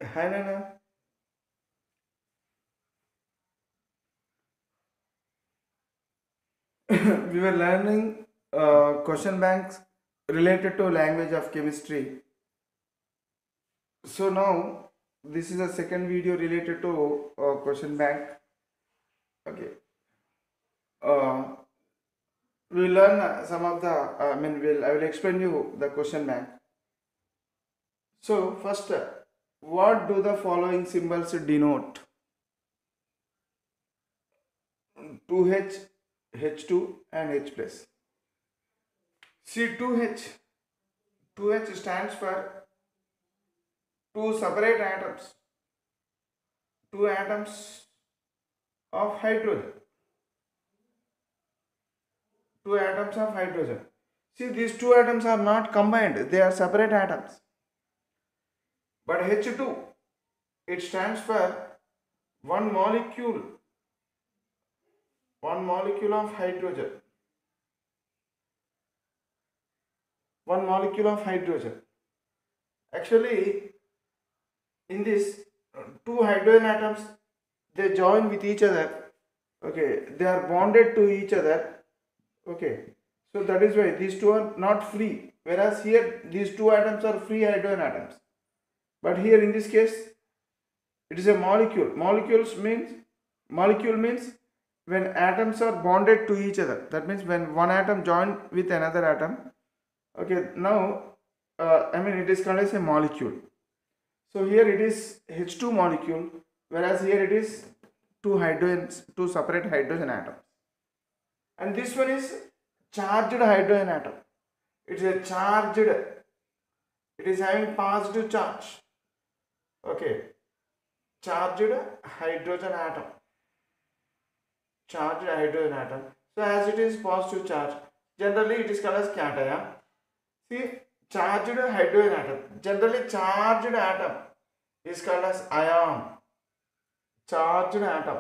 Hi Nana. We were learning question banks related to language of chemistry. So now this is a second video related to question bank. Okay. Uh, we learn some of the. I will explain you the question bank. So first, what do the following symbols denote? 2H, H2, and H plus. See 2H stands for two separate atoms, two atoms of hydrogen, two atoms of hydrogen. See, these two atoms are not combined, they are separate atoms. But H2, it stands for one molecule, one molecule of hydrogen, one molecule of hydrogen. Actually, in this, two hydrogen atoms, they join with each other. Okay, they are bonded to each other. Okay, so that is why these two are not free, whereas here these two atoms are free hydrogen atoms. But here in this case, it is a molecule. Molecule means when atoms are bonded to each other. That means when one atom join with another atom. Okay, now it is called as a molecule. So here it is H2 molecule, whereas here it is two separate hydrogen atoms. And this one is charged hydrogen atom. It is a charged. It is having positive charge. Okay, charged hydrogen atom. Charged hydrogen atom. So as it is positive charge, generally it is called as cation. See, charged hydrogen atom. Generally charged atom is called as ion. Charged atom.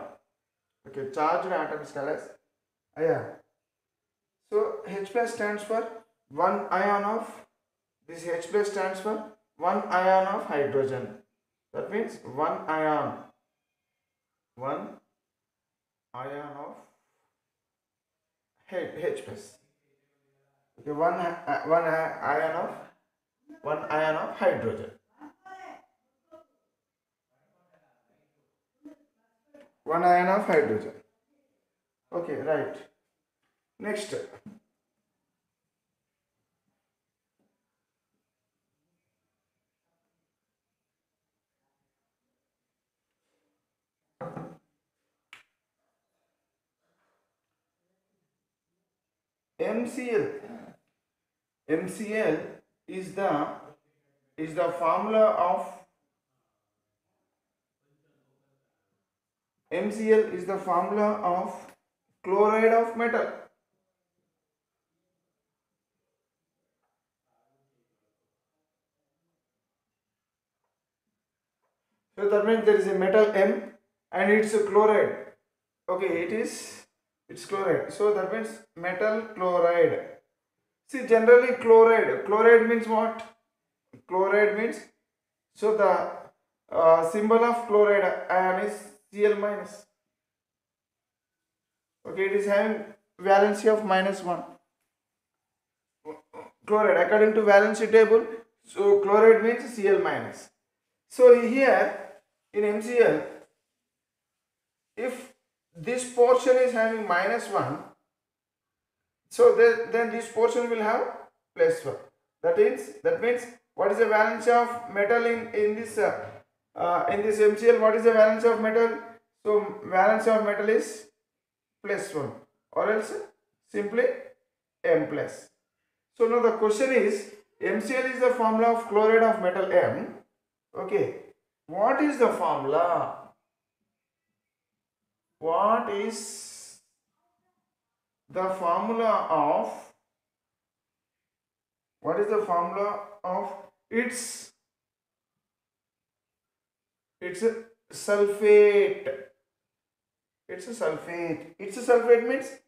Okay, charged atom is called as ion. So H plus stands for one ion of, this H plus stands for one ion of hydrogen. That means one ion of H plus. Okay, one ion of hydrogen. One ion of hydrogen. Okay, right. Next, MCl. MCl is the formula of MCl is the formula of chloride of metal. So that means there is a metal M and it's a chloride. Okay, it's chloride. So that means metal chloride. See, generally chloride means what? Chloride means, so the symbol of chloride ion is Cl minus. Okay, it is having valency of -1. Chloride, according to valency table, so chloride means Cl minus. So here in MCl, if this portion is having -1, so then this portion will have +1. That means what is the valence of metal in this MCl? What is the valence of metal? So valence of metal is +1, or else simply M plus. So now the question is, MCl is the formula of chloride of metal M. Okay, what is the formula? What is the formula of its a sulfate? It's a sulfate. It's a sulfate means,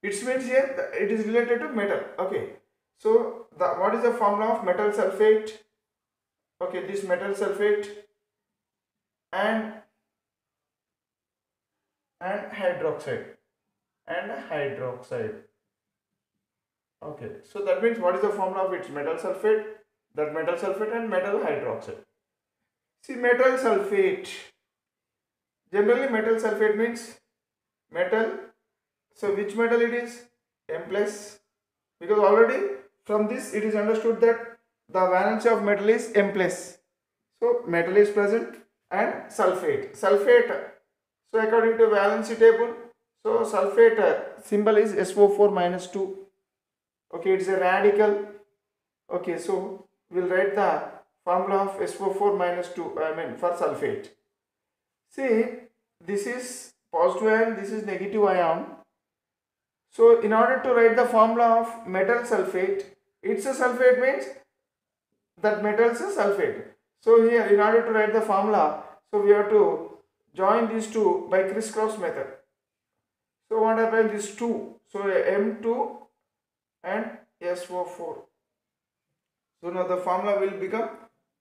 it means here it is related to metal. Okay, so what is the formula of metal sulfate? Okay, this metal sulfate, and hydroxide and hydroxide. Okay, so that means what is the formula of its metal sulfate? That metal sulfate and metal hydroxide. See, metal sulfate. Generally, metal sulfate means metal. So, which metal it is? M plus. Because already from this it is understood that the valency of metal is M plus. So, metal is present and sulfate. Sulfate. So, according to valency table, so sulfate symbol is SO4 minus 2. Okay, it's a radical. Okay, so we'll write the formula of SO4 minus 2, for sulfate. See, this is positive ion, this is negative ion. So, in order to write the formula of metal sulfate, it's a sulfate means that metal is a sulfate. So, here in order to write the formula, so we have to join these two by crisscross method. So, what happens is 2. So, M2 and SO4. So, now the formula will become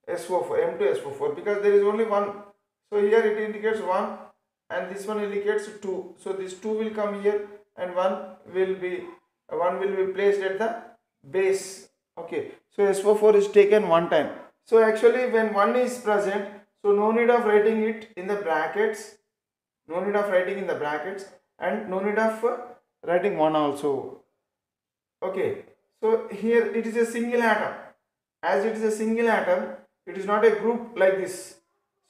SO4, M2SO4, because there is only one. So, here it indicates 1 and this one indicates 2. So, this 2 will come here and 1 will be placed at the base. Okay. So, SO4 is taken one time. So, actually when 1 is present, so no need of writing it in the brackets. No need of writing in the brackets and no need of writing 1 also. Okay. So, here it is a single atom. As it is a single atom, it is not a group like this.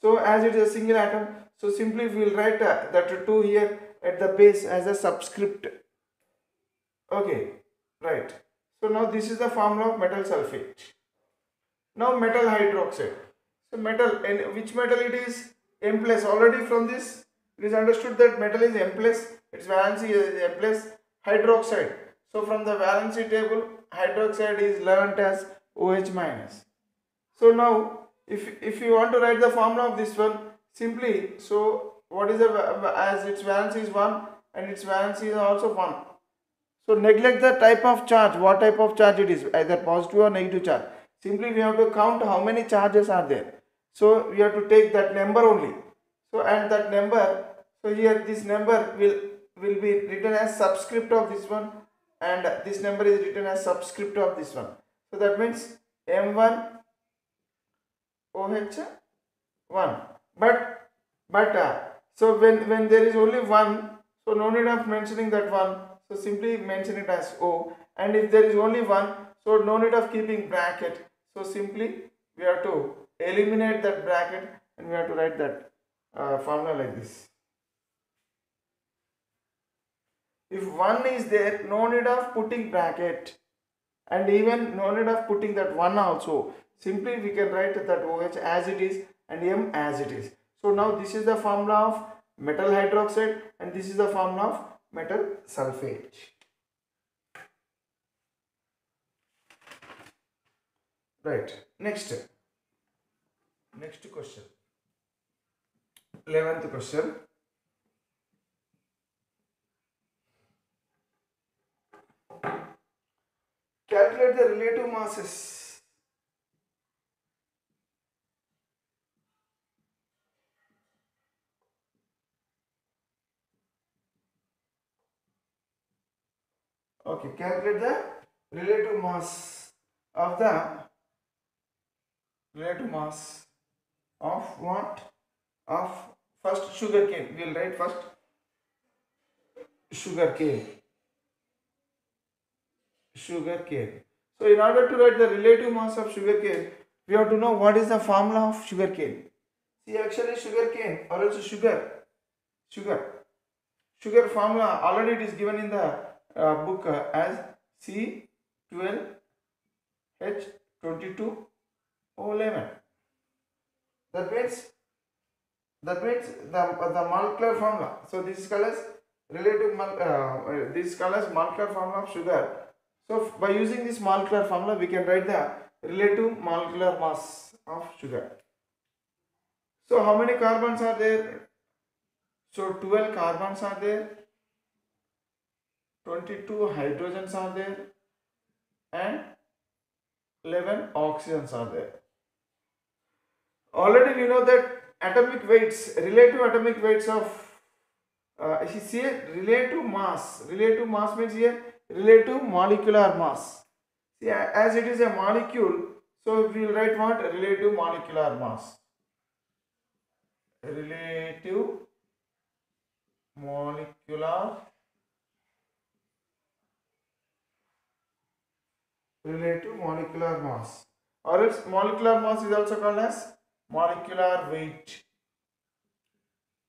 So, as it is a single atom, so simply we will write that 2 here at the base as a subscript. Okay, right. So, now this is the formula of metal sulfate. Now, metal hydroxide. So, metal, and which metal it is? M plus. Already from this, it is understood that metal is M plus, its valency is M plus hydroxide. So, from the valency table, hydroxide is learnt as OH minus. So, now if you want to write the formula of this one, simply, so what is the, as its valency is 1 and its valency is also 1. So, neglect the type of charge, what type of charge it is, either positive or negative charge. Simply we have to count how many charges are there. So, we have to take that number only. So, and that number, so here this number will be written as subscript of this one and this number is written as subscript of this one. So, that means M1 OH1. But so when there is only 1, so no need of mentioning that 1. So, simply mention it as O, and if there is only 1, so no need of keeping bracket. So, simply we have to eliminate that bracket and we have to write that formula like this. If 1 is there, no need of putting bracket and even no need of putting that 1 also. Simply we can write that OH as it is and M as it is. So, now this is the formula of metal hydroxide and this is the formula of metal sulfate. Right. Next question. 11th question. Calculate the relative masses. Okay, calculate the relative mass of what? Of first sugar cane. We will write first sugar cane. So, in order to write the relative mass of sugar cane, we have to know what is the formula of sugar cane. See, actually sugar cane or also sugar formula already it is given in the book as C12H22O11. That means the molecular formula. So, this is called as molecular formula of sugar. So, by using this molecular formula, we can write the relative molecular mass of sugar. So, how many carbons are there? So, 12 carbons are there, 22 hydrogens are there, and 11 oxygens are there. Already we know that atomic weights, relative atomic weights of here relative mass. Relative mass means here relative molecular mass. See, as it is a molecule, so we will write what? Relative molecular mass. Relative molecular mass, or else molecular mass is also called as molecular weight.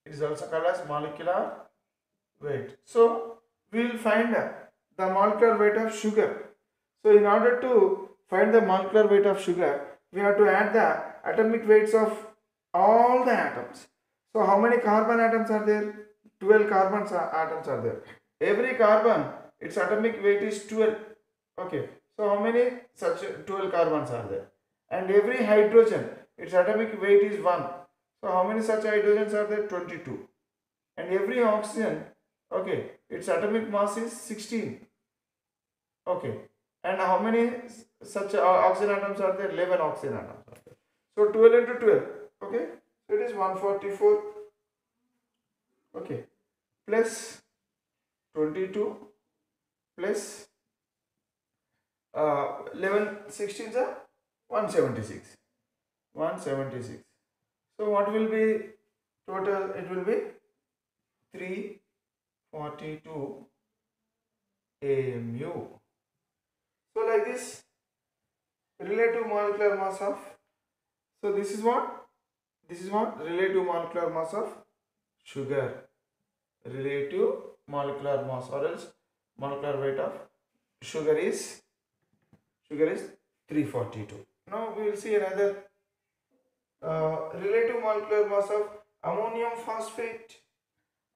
It is also called as molecular weight. So we will find the molecular weight of sugar. So in order to find the molecular weight of sugar, we have to add the atomic weights of all the atoms. So how many carbon atoms are there? 12 carbon atoms are there. Every carbon, its atomic weight is 12. Okay. So how many such 12 carbons are there? And every hydrogen, its atomic weight is 1. So how many such hydrogens are there? 22. And every oxygen, okay, its atomic mass is 16. Okay. And how many such oxygen atoms are there? 11 oxygen atoms are there. So 12 into 12. Okay. So it is 144. Okay. Plus 22 plus 11, 16 is 176. 176. So what will be total? It will be 342 AMU. So like this, relative molecular mass of, so this is what relative molecular mass of sugar, relative molecular mass, or else molecular weight of sugar is 342. Now we will see another relative molecular mass of ammonium phosphate.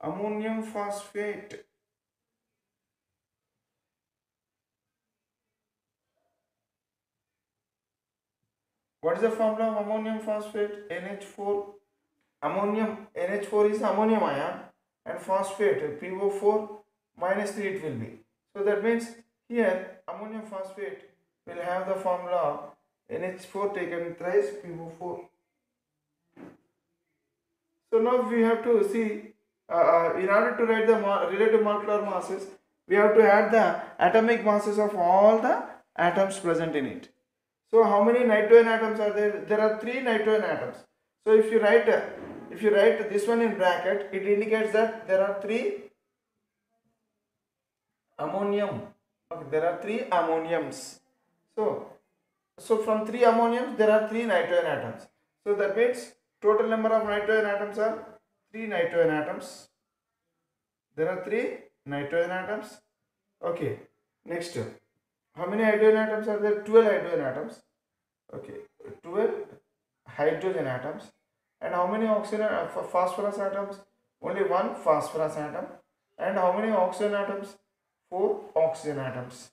Ammonium phosphate. What is the formula of ammonium phosphate? NH4. Ammonium, NH4 is ammonium ion, and phosphate, PO4 minus 3 it will be. So that means here ammonium phosphate will have the formula NH4 taken thrice PO4. So now we have to see, in order to write the relative molecular masses, we have to add the atomic masses of all the atoms present in it. So how many nitrogen atoms are there? There are 3 nitrogen atoms. So if you write this one in bracket, it indicates that there are 3 ammonium. Okay, there are 3 ammoniums. So from 3 ammoniums there are 3 nitrogen atoms. So that means total number of nitrogen atoms are 3 nitrogen atoms. There are 3 nitrogen atoms. Okay. Next, how many hydrogen atoms are there? 12 hydrogen atoms. Okay, 12 hydrogen atoms. And how many oxygen phosphorus atoms? Only 1 phosphorus atom. And how many oxygen atoms? 4 oxygen atoms.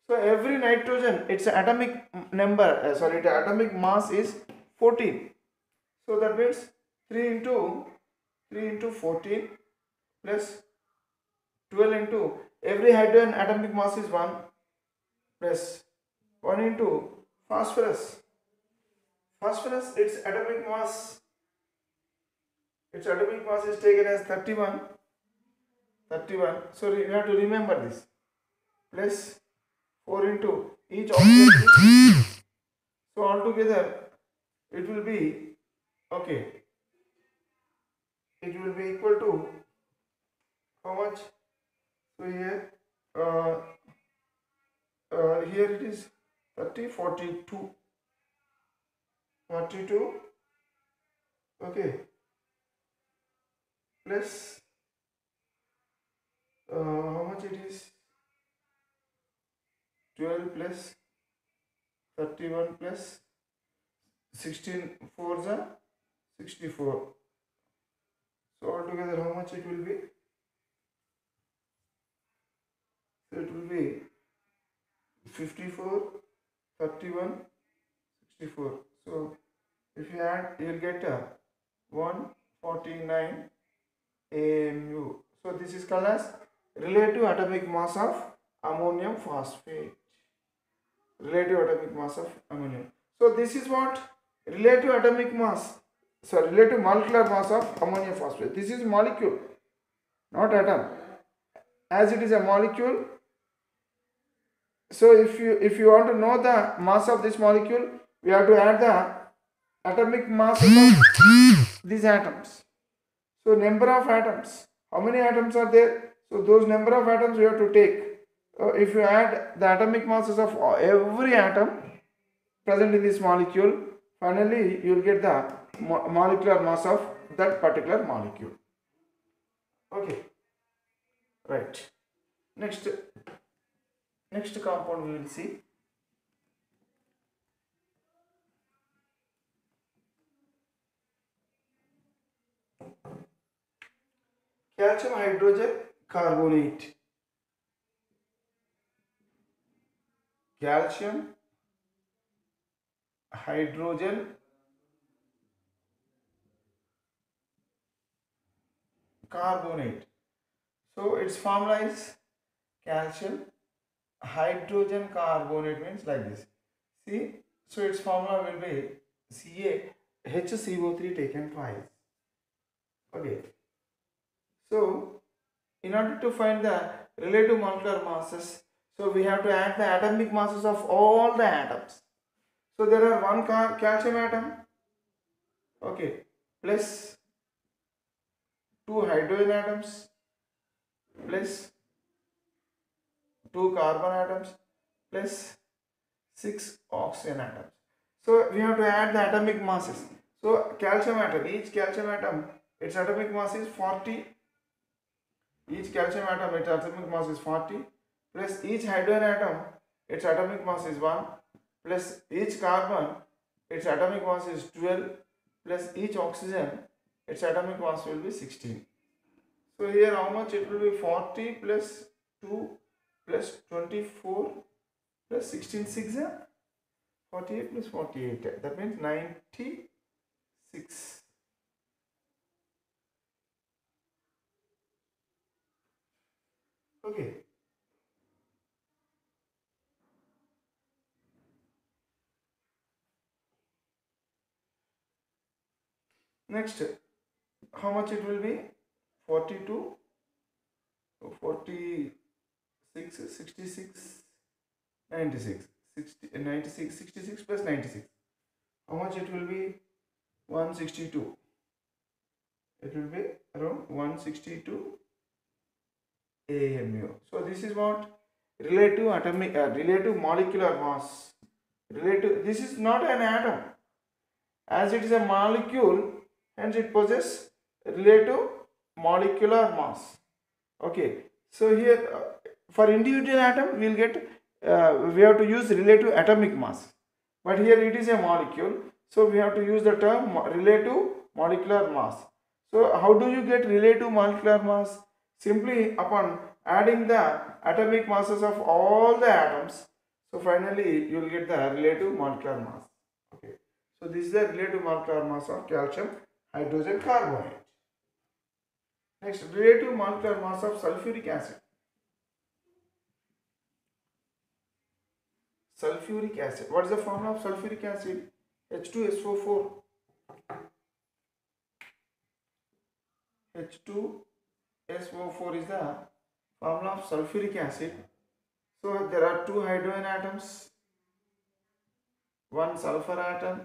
So every nitrogen, its atomic number, its atomic mass is 14. So that means 3 into 14 plus 12 into every hydrogen atomic mass is 1 plus 1 into phosphorus. Phosphorus, its atomic mass is taken as 31. So you have to remember this. Plus 4 into each oxygen. So altogether it will be, okay, it will be equal to how much? So here here it is 30, 42, okay, plus how much it is? 12 plus 31 plus 16 4s are 64. So altogether how much it will be? So it will be 54, 31, 64. So if you add, you will get 149 AMU. So this is called as relative atomic mass of ammonium phosphate. Relative atomic mass of ammonium. So this is what relative atomic mass. So relative molecular mass of ammonium phosphate. This is molecule, not atom. As it is a molecule, so if you want to know the mass of this molecule, we have to add the atomic mass of these atoms. So number of atoms, how many atoms are there? So those number of atoms we have to take. If you add the atomic masses of every atom present in this molecule, finally you will get the molecular mass of that particular molecule. Okay, right. Next compound we will see. Calcium hydrogen carbonate. Calcium hydrogen carbonate. So its formula is calcium hydrogen carbonate, means like this. See, so its formula will be HCO3 taken twice. Okay. So in order to find the relative molecular masses, so we have to add the atomic masses of all the atoms. So there are one calcium atom, okay, plus two hydrogen atoms, plus two carbon atoms, plus 6 oxygen atoms. So we have to add the atomic masses. So calcium atom, each calcium atom, its atomic mass is 40. Each calcium atom, its atomic mass is 40, plus each hydrogen atom, its atomic mass is 1, plus each carbon, its atomic mass is 12, plus each oxygen, its atomic mass will be 16. So here how much it will be? 40 plus 2 plus 24 plus 16, 6, 48 plus 48, that means 96. Okay. Next, how much it will be? 42, 46, 66, 96. 96, 66 plus 96. How much it will be? 162. It will be around 162 AMU. So this is what relative atomic, relative molecular mass. This is not an atom. As it is a molecule, hence it possesses relative molecular mass. Okay. So here for individual atom we will get we have to use relative atomic mass. But here it is a molecule, so we have to use the term relative molecular mass. So how do you get relative molecular mass? Simply upon adding the atomic masses of all the atoms, so finally you will get the relative molecular mass. Okay. So this is the relative molecular mass of calcium hydrogen carbonate. Next, relative molecular mass of sulfuric acid. Sulfuric acid. What is the formula of sulfuric acid? H2SO4. H2SO4 is the formula of sulfuric acid. So there are two hydrogen atoms, one sulfur atom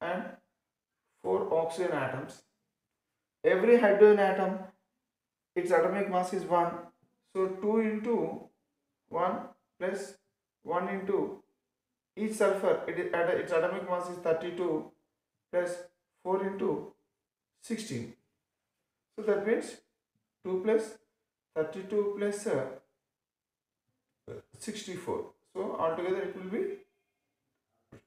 and 4 oxygen atoms. Every hydrogen atom, its atomic mass is 1. So 2 into 1 plus 1 into each sulfur, its atomic mass is 32 plus 4 into 16. So that means 2 plus 32 plus 64. So altogether it will be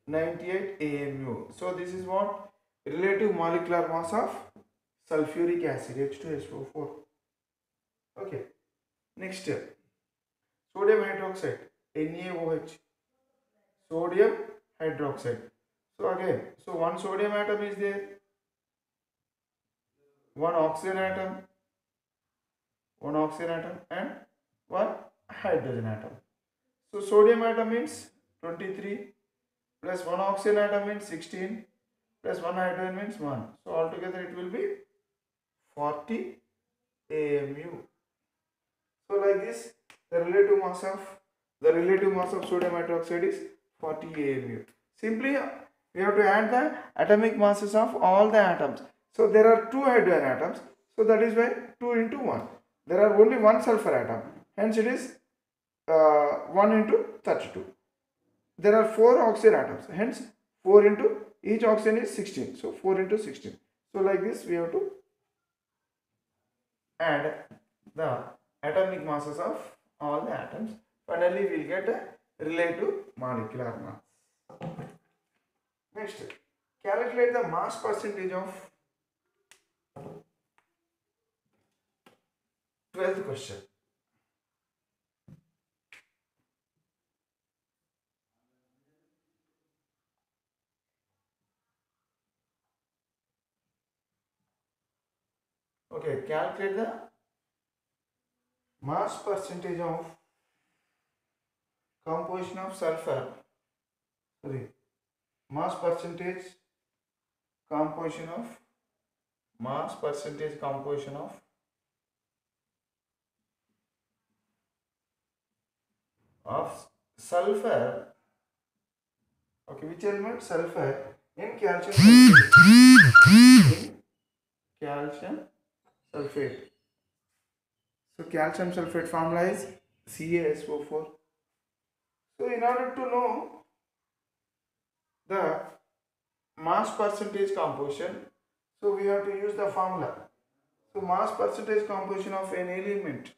98 AMU. So this is what relative molecular mass of sulfuric acid, H2SO4. Okay. Next step, sodium hydroxide, NaOH. Sodium hydroxide. So again, so one sodium atom is there, one oxygen atom and one hydrogen atom. So sodium atom means 23 plus one oxygen atom means 16 plus 1 hydrogen means 1. So altogether it will be 40 AMU. So like this, the relative mass of sodium hydroxide is 40 AMU. Simply we have to add the atomic masses of all the atoms. So there are 2 hydrogen atoms. So that is why 2 into 1. There are only 1 sulfur atom. Hence it is 1 into 32. There are 4 oxygen atoms. Hence 4 into each oxygen is 16. So 4 into 16. So like this we have to add the atomic masses of all the atoms. Finally we will get a relative molecular mass. Next, calculate the mass percentage of 12th question. Okay, calculate the mass percentage of composition of sulfur. Sorry, mass percentage composition of sulfur. Okay, which element? Sulfur in calcium sulfate. In calcium sulfate. So calcium sulfate formula is CaSO4. So in order to know the mass percentage composition, so we have to use the formula. So mass percentage composition of an element,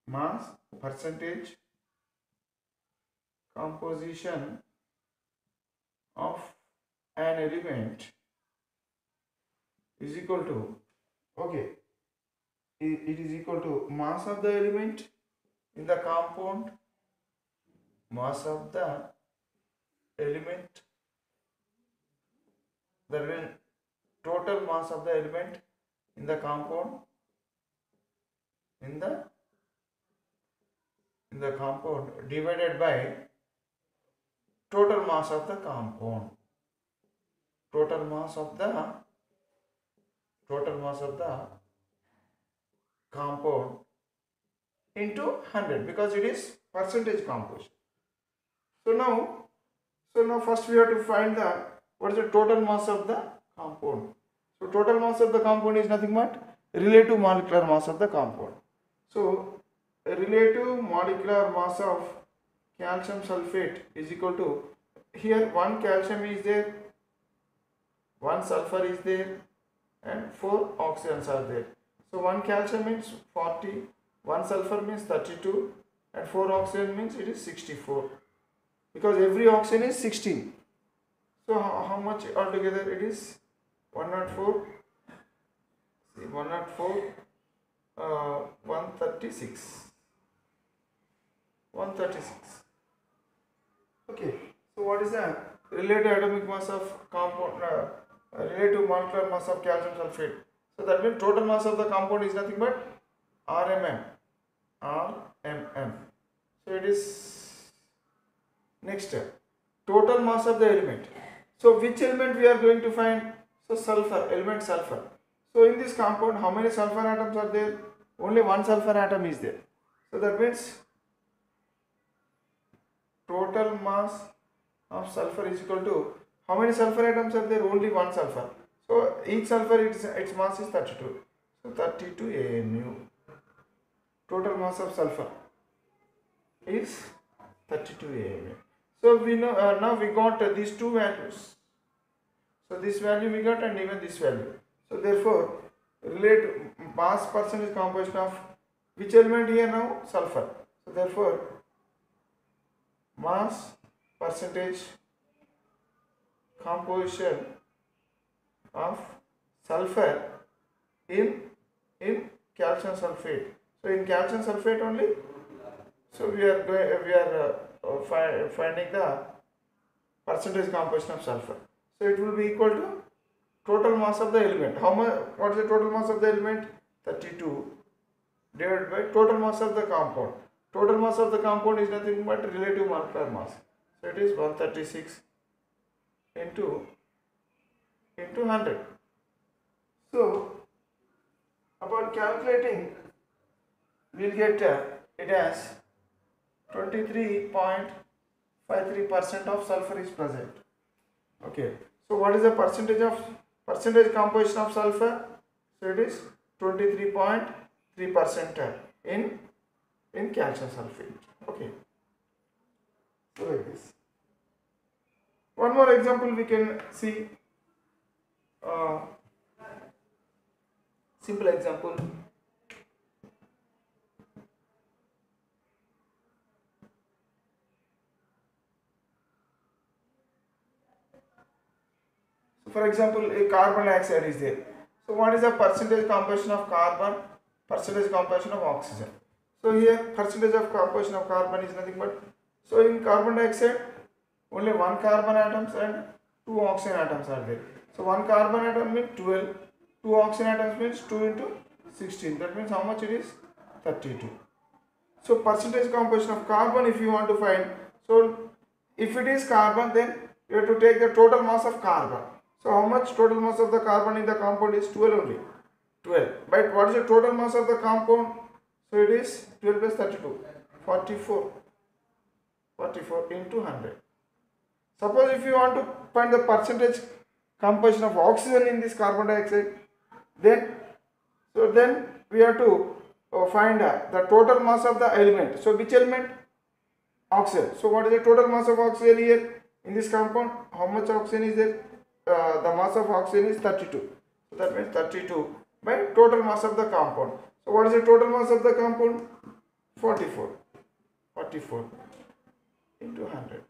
mass percentage composition of an element is equal to, okay, it is equal to mass of the element in the compound, mass of the element, the total mass of the element in the compound, in the compound divided by total mass of the compound, total mass of the compound into 100, because it is percentage composition. So now first we have to find what is the total mass of the compound. So total mass of the compound is nothing but relative molecular mass of the compound. So relative molecular mass of calcium sulfate is equal to, here 1 calcium is there, 1 sulfur is there, and 4 oxygens are there. So 1 calcium means 40, 1 sulfur means 32, and 4 oxygen means it is 64, because every oxygen is 16. So how much altogether it is? 104, 136. Okay, so what is the relative atomic mass of compound, relative molecular mass of calcium sulfate? So that means total mass of the compound is nothing but RMM. So it is next total mass of the element. So which element we are going to find? So sulfur, element sulfur. So in this compound, how many sulfur atoms are there? Only 1 sulfur atom is there. So that means total mass of sulfur is equal to, how many sulfur atoms are there? Only 1 sulfur. So each sulfur, its mass is 32. So 32 AMU. Total mass of sulfur is 32 AMU. So we know now we got these two values. So this value we got, and even this value. So therefore, relate mass percentage composition of which element here now? Sulfur. So therefore, mass percentage composition of sulfur in calcium sulfate. So in calcium sulfate only. So we are finding the percentage composition of sulfur. So it will be equal to total mass of the element. How much? What is the total mass of the element? 32 divided by total mass of the compound. Total mass of the compound is nothing but relative molecular mass. So it is 136 into 100. So upon calculating, we'll get it as 23.53% of sulfur is present. Okay. So what is the percentage composition of sulfur? So it is 23.3% in calcium sulfate. Okay. So like this. One more example we can see. Simple example. So for example, a carbon dioxide is there. So what is the percentage composition of carbon, percentage composition of oxygen? So here percentage of composition of carbon is nothing but, so in carbon dioxide only one carbon atoms and two oxygen atoms are there. So one carbon atom means 12, two oxygen atoms means 2 into 16. That means how much it is? 32. So percentage composition of carbon if you want to find, so if it is carbon, then you have to take the total mass of carbon. So how much total mass of the carbon in the compound is 12 only. 12. But what is the total mass of the compound? So it is 12 plus 32. 44. 44 into 100. Suppose if you want to find the percentage composition of oxygen in this carbon dioxide, then we have to find the total mass of the element. So which element? Oxygen. So what is the total mass of oxygen here in this compound? How much oxygen is there? The mass of oxygen is 32. So that means 32 by total mass of the compound. So what is the total mass of the compound? 44. 44 into 100.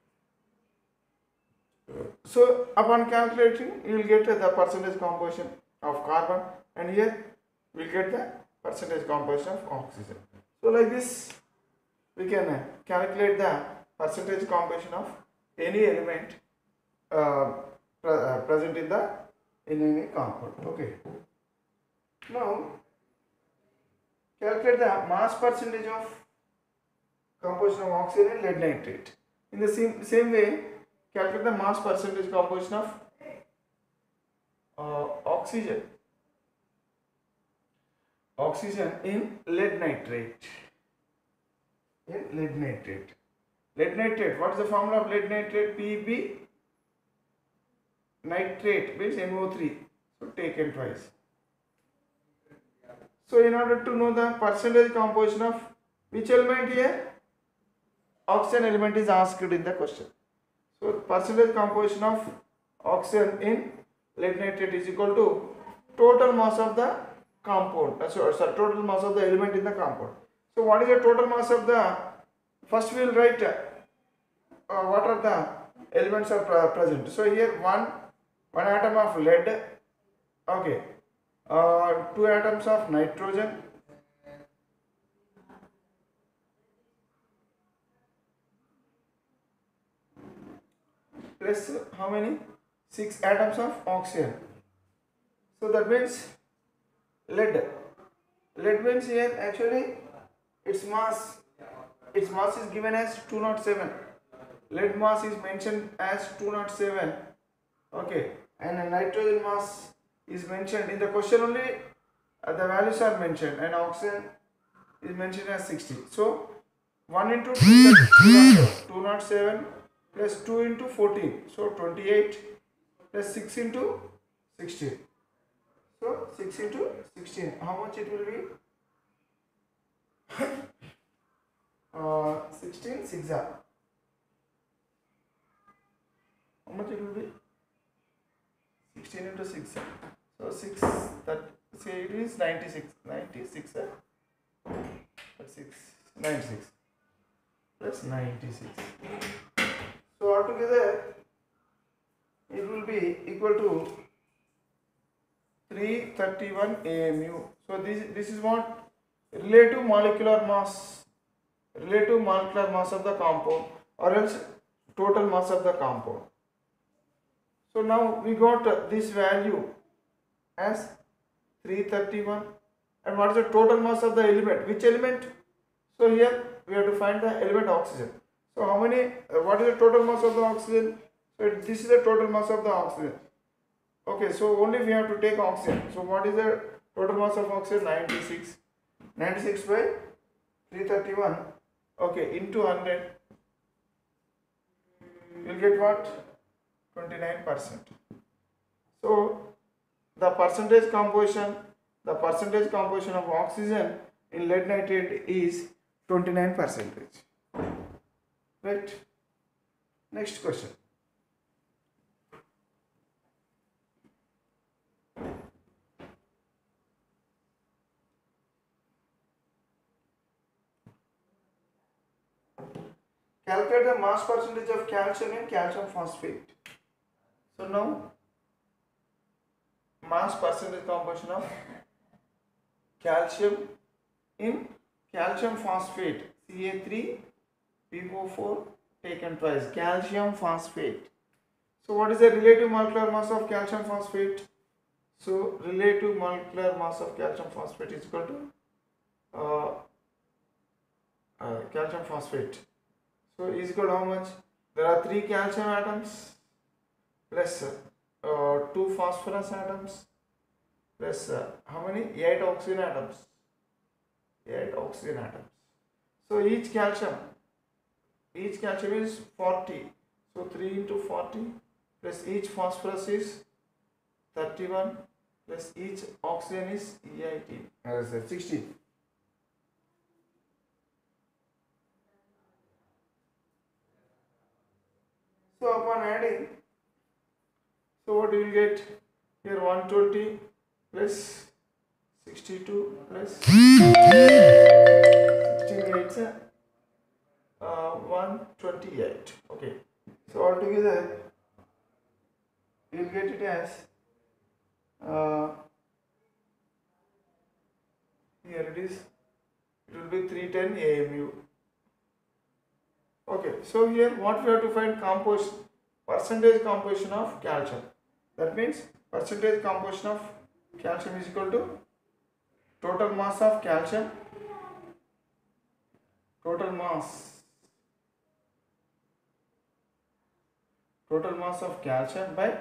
So upon calculating, you will get the percentage composition of carbon, and here we will get the percentage composition of oxygen. So like this, we can calculate the percentage composition of any element present in any compound. Okay. Now calculate the mass percentage of composition of oxygen and lead nitrate. In the same way, calculate the mass percentage composition of oxygen in lead nitrate. Lead nitrate, what is the formula of lead nitrate? Pb nitrate means NO3, so taken twice. So in order to know the percentage composition of which element here? Oxygen element is asked in the question. So percentage composition of oxygen in lead nitrate is equal to total mass of the compound. Total mass of the element in the compound. So what is the total mass of the? First we will write what are the elements are present. So here one atom of lead. Okay. 2 atoms of nitrogen. Plus how many? 6 atoms of oxygen. So that means lead means here actually its mass is given as 207. Lead mass is mentioned as 207. Okay, and nitrogen mass is mentioned in the question only. The values are mentioned, and oxygen is mentioned as 60. So 1 into 207 plus 2 into 14, so 28 plus 6 into 16. So 6 into 16, how much it will be? 16 6 are. How much it will be? 16 into 6. So 6, that say it is 96. 96 that's 6 96 plus 96. So altogether it will be equal to 331 AMU. So this is what? Relative molecular mass of the compound, or else total mass of the compound. So now we got this value as 331, and what is the total mass of the element? Which element? So here we have to find the element oxygen. So how many, what is the total mass of the oxygen? So this is the total mass of the oxygen. Okay, so only we have to take oxygen. So what is the total mass of oxygen? 96. 96 by 331. Okay, into 100. You'll get what? 29%. So the percentage composition of oxygen in lead nitrate is 29%. Right? Next question. Calculate the mass percentage of calcium in calcium phosphate. So now, mass percentage composition of calcium in calcium phosphate, Ca3PO4 taken twice, calcium phosphate. So what is the relative molecular mass of calcium phosphate? So relative molecular mass of calcium phosphate is equal to calcium phosphate. So is equal to how much? There are 3 calcium atoms plus 2 phosphorus atoms plus how many? 8 oxygen atoms. 8 oxygen atoms. So each calcium is 40. So 3 into 40 plus each phosphorus is 31 plus each oxygen is 18. As I said, 16. So upon adding, so what do you get? Here 120 plus 62 plus 68, 128. Okay. So altogether, you will get it as here it is. It will be 310 AMU. Okay. So here what we have to find percentage composition of calcium. That means percentage composition of calcium is equal to total mass of calcium, total mass of calcium by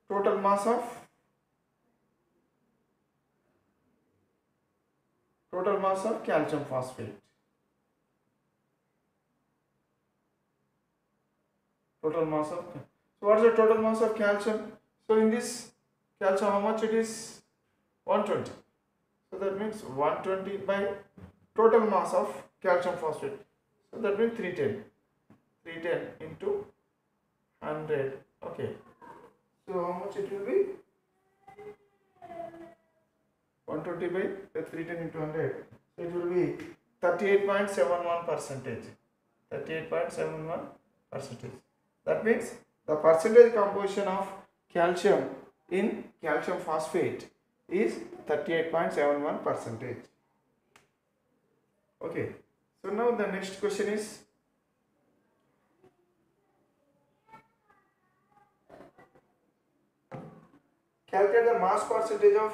total mass of calcium phosphate. Total mass of, so what is the total mass of calcium? So in this calcium, how much it is? 120. So that means 120 by total mass of calcium phosphate. So that means 310. 310 into 100. Okay. So how much it will be? 120 by 310 into 100. So it will be 38.71%. 38.71%. That means the percentage composition of calcium in calcium phosphate is 38.71%. Okay. So now the next question is, calculate the mass percentage of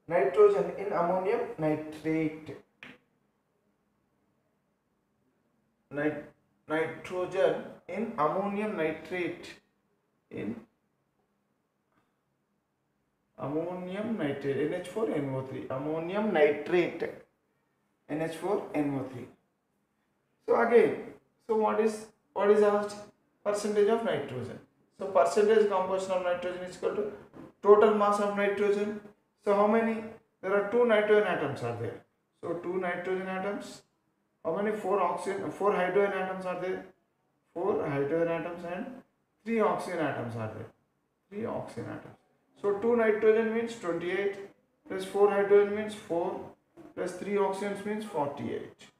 nitrogen in ammonium nitrate. Nitrogen in ammonium nitrate, NH4NO3, ammonium nitrate, NH4NO3. So again, so what is asked? Percentage of nitrogen. So percentage composition of nitrogen is equal to total mass of nitrogen. So how many? There are 2 nitrogen atoms are there. So 2 nitrogen atoms. How many? 4 hydrogen atoms are there. 4 hydrogen atoms and 3 oxygen atoms are there. 3 oxygen atoms. So 2 nitrogen means 28 plus 4 hydrogen means 4 plus 3 oxygens means 48.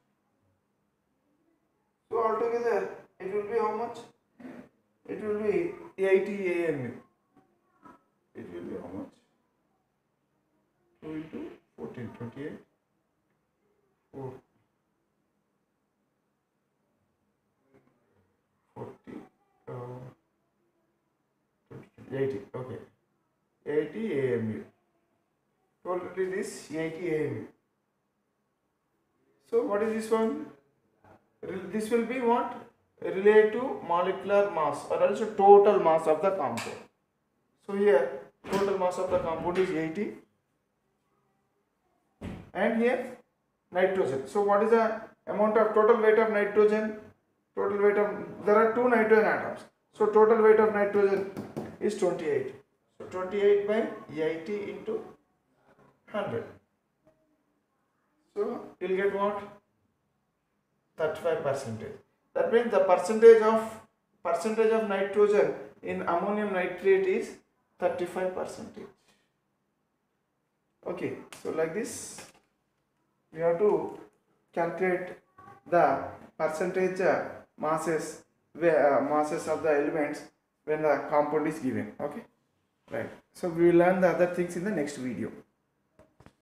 So altogether it will be how much? It will be 80 AMU. It will be how much? 2 into 14, 28, 4, 40, 80, okay. 80 AMU. Already this 80 AMU. So what is this one? This will be what? relate to molecular mass or also total mass of the compound. So here total mass of the compound is 80 and here nitrogen. So what is the amount of total weight of nitrogen? Total weight of, there are two nitrogen atoms. So total weight of nitrogen is 28. So 28 by 80 into 100. So you'll get what? 35%. That means the percentage of nitrogen in ammonium nitrate is 35%. Okay, so like this we have to calculate the percentage masses of the elements when the compound is given. Okay, right. So we will learn the other things in the next video.